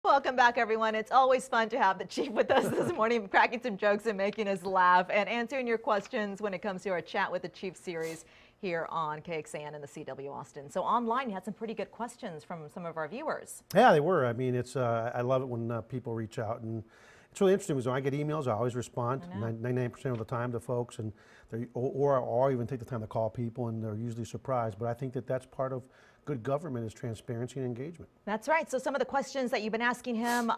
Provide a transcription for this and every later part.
Welcome back, everyone. It's always fun to have the chief with us this morning, cracking some jokes and making us laugh and answering your questions when it comes to our Chat with the Chief series here on KXAN and the CW Austin. So online, you had some pretty good questions from some of our viewers. Yeah, they were. I mean, it's I love it when people reach out, and it's really interesting because when I get emails, I always respond 99% of the time to folks, and or even take the time to call people, and they're usually surprised. But I think that that's part of good government is transparency and engagement. That's right. So some of the questions that you've been asking him,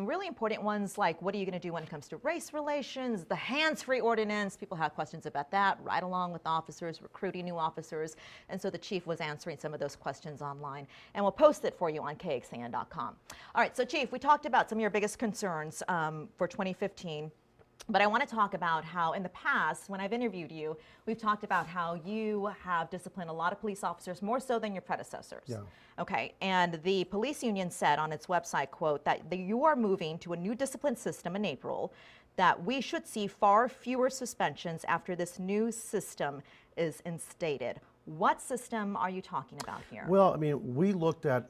really important ones like what are you going to do when it comes to race relations, the hands-free ordinance, people have questions about that, right along with officers, recruiting new officers. And so the chief was answering some of those questions online, and we'll post it for you on KXAN.com. All right, so chief, we talked about some of your biggest concerns for 2015. But I want to talk about how in the past, when I've interviewed you, we've talked about how you have disciplined a lot of police officers, more so than your predecessors. Yeah. Okay, and the police union said on its website, quote, that you are moving to a new discipline system in April, that we should see far fewer suspensions after this new system is instated. What system are you talking about here? Well, I mean, we looked at,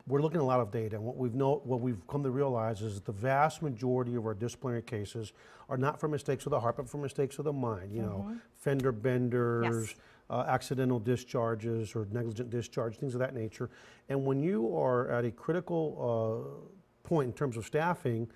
we're looking at a lot of data, and what we've come to realize is that the vast majority of our disciplinary cases are not for mistakes of the heart, but for mistakes of the mind. You know, fender benders, accidental discharges or negligent discharge, things of that nature. And when you are at a critical point in terms of staffing,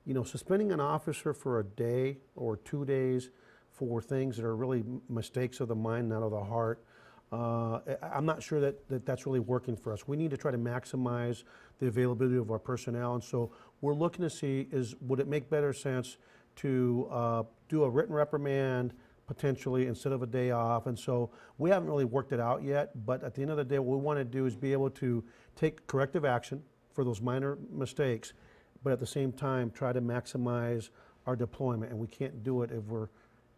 you know, suspending an officer for a day or 2 days for things that are really mistakes of the mind, not of the heart, I'm not sure that that's really working for us. We need to try to maximize the availability of our personnel, and so we're looking to see would it make better sense to do a written reprimand potentially instead of a day off. And so we haven't really worked it out yet, but at the end of the day, what we want to do is be able to take corrective action for those minor mistakes, but at the same time try to maximize our deployment. And we can't do it if we're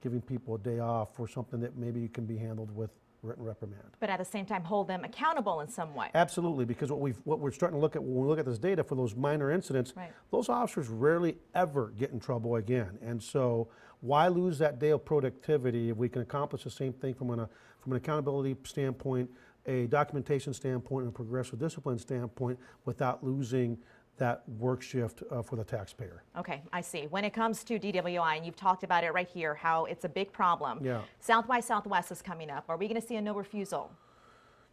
giving people a day off for something that maybe can be handled with written reprimand. But at the same time, hold them accountable in some way. Absolutely, because what we're starting to look at when we look at this data for those minor incidents, those officers rarely ever get in trouble again. And so why lose that day of productivity if we can accomplish the same thing from an accountability standpoint, a documentation standpoint, and a progressive discipline standpoint without losing that work shift for the taxpayer. Okay, I see. When it comes to DWI, and you've talked about it right here, how it's a big problem. Yeah. South by Southwest is coming up. Are we going to see a no refusal?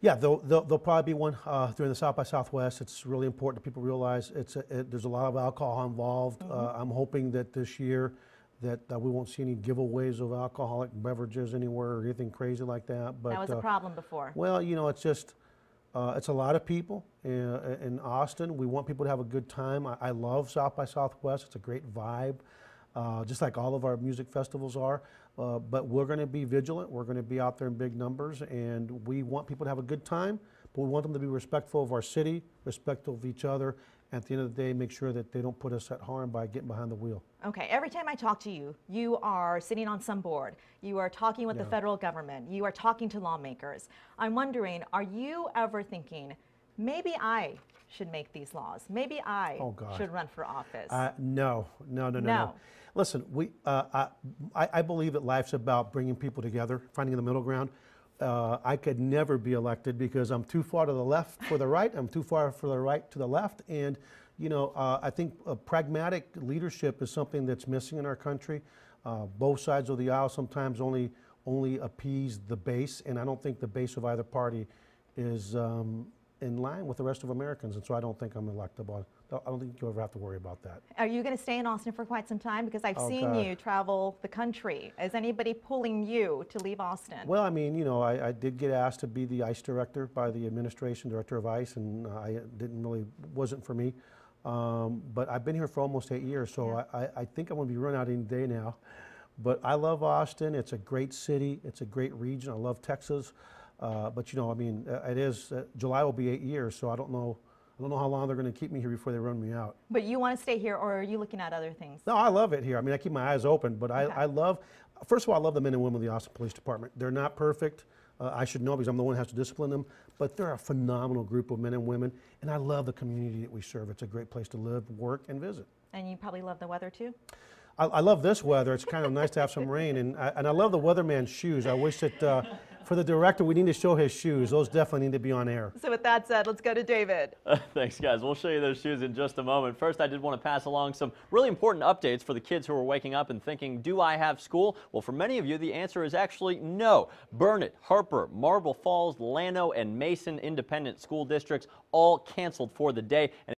Yeah, there'll probably be one during the South by Southwest. It's really important that people realize there's a lot of alcohol involved. I'm hoping that this year that we won't see any giveaways of alcoholic beverages anywhere or anything crazy like that. But that was a problem before. Well, you know, it's just, it's a lot of people in Austin. We want people to have a good time. I love South by Southwest. It's a great vibe, just like all of our music festivals are. But we're going to be vigilant. We're going to be out there in big numbers, and we want people to have a good time, but we want them to be respectful of our city, respectful of each other, and at the end of the day, make sure that they don't put us at harm by getting behind the wheel. Okay, every time I talk to you, you are sitting on some board. You are talking with the federal government. You are talking to lawmakers. I'm wondering, are you ever thinking, maybe I should make these laws? Maybe I should run for office? No. Listen, I believe that life's about bringing people together, finding the middle ground. I could never be elected because I'm too far to the left for the right. I'm too far for the right to the left. And, you know, I think pragmatic leadership is something that's missing in our country. Both sides of the aisle sometimes only appease the base, and I don't think the base of either party is in line with the rest of Americans, and so I don't think I'm electable. I don't think you'll ever have to worry about that. Are you going to stay in Austin for quite some time? Because I've seen you travel the country. Is anybody pulling you to leave Austin? Well, I mean, you know, I did get asked to be the ICE director by the administration, director of ICE, and wasn't for me. But I've been here for almost 8 years, so I think I'm going to be run out any day now. But I love Austin. It's a great city. It's a great region. I love Texas. But you know, I mean, July will be 8 years, so I don't know how long they're going to keep me here before they run me out. But you want to stay here, or are you looking at other things? No, I love it here. I mean, I keep my eyes open, but I love, first of all, I love the men and women of the Austin Police Department. They're not perfect. I should know because I'm the one who has to discipline them, but they're a phenomenal group of men and women, and I love the community that we serve. It's a great place to live, work, and visit. And you probably love the weather too? I love this weather. It's kind of nice to have some rain, and I love the weatherman's shoes. I wish that for the director, we need to show his shoes. Those definitely need to be on air. So with that said, let's go to David. Thanks, guys. We'll show you those shoes in just a moment. First, I did want to pass along some really important updates for the kids who are waking up and thinking, do I have school? Well, for many of you, the answer is actually no. Burnett, Harper, Marble Falls, Llano, and Mason independent school districts all canceled for the day. And